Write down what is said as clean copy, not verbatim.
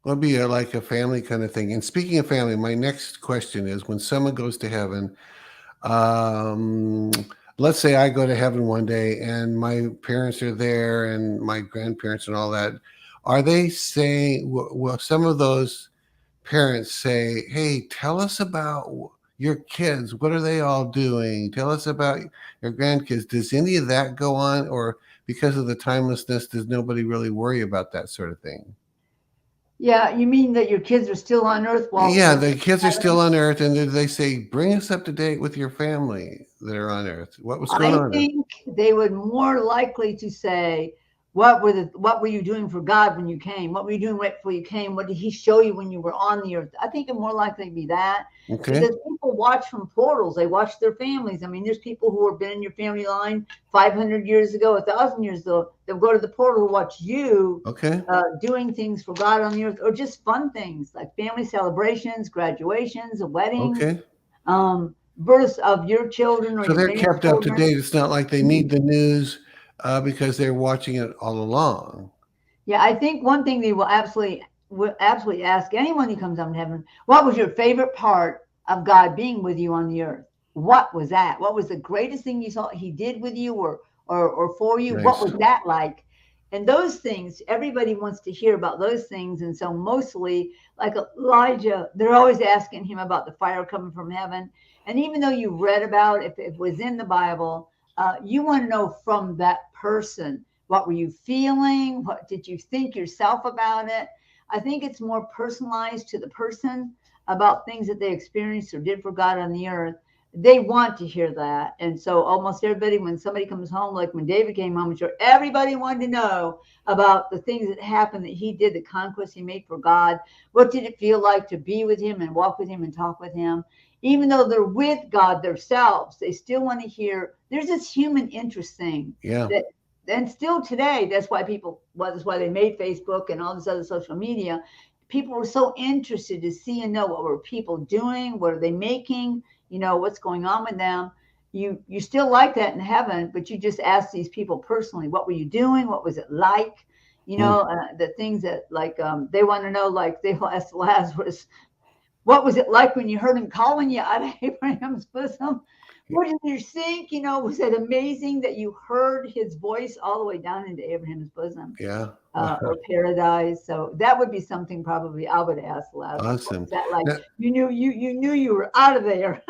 It'll be like a family kind of thing. And speaking of family, my next question is: when someone goes to heaven, um, let's say I go to heaven one day and my parents are there and my grandparents and all that. Are they saying? Well, some of those parents say, "Hey, tell us about your kids. What are they all doing? Tell us about your grandkids." Does any of that go on, or because of the timelessness, does nobody really worry about that sort of thing? Yeah, you mean that your kids are still on Earth while Yeah, they're the kids are heaven? still on Earth, and they say, "Bring us up to date with your family that are on Earth. What's going I on there?" think they would more likely to say, what were you doing for God when you came? What were you doing right before you came? What did He show you when you were on the earth? I think it more likely to be that Okay, because people watch from portals. They watch their families. I mean, there's people who have been in your family line 500 years ago, 1,000 years ago. They'll go to the portal to watch you okay, doing things for God on the earth, or just fun things like family celebrations, graduations, weddings, okay. births of your children or So your they're kept up to grandchildren. date. It's not like they need the news because they're watching it all along. Yeah, I think one thing they will absolutely ask anyone who comes up to heaven, what was your favorite part of God being with you on the earth? What was that? What was the greatest thing you saw He did with you or for you? What Nice. was that like? And those things, everybody wants to hear about those things. And so mostly, like Elijah, they're always asking him about the fire coming from heaven. And even though you read about if it was in the Bible, you want to know from that person, what were you feeling? What did you think yourself about it? I think it's more personalized to the person about things that they experienced or did for God on the earth. They want to hear that. And so almost everybody, when somebody comes home, like when David came home, I'm sure everybody wanted to know about the things that happened that he did, the conquest he made for God. What did it feel like to be with him and walk with him and talk with him? Even though they're with God themselves, they still want to hear. There's this human interest thing Yeah. that, and still today, that's why they made Facebook and all this other social media. People were so interested to see and know what were people doing, what are they making, what's going on with them. You still like that in heaven, but you just ask these people personally, what were you doing? What was it like? Mm. The things that like they want to know, like they asked Lazarus, what was it like when you heard him calling you out of Abraham's bosom? What did you think? Was it amazing that you heard his voice all the way down into Abraham's bosom Yeah. or paradise? So that would be something probably I would ask Lazarus. What Awesome. was that like? Now, You knew you were out of there.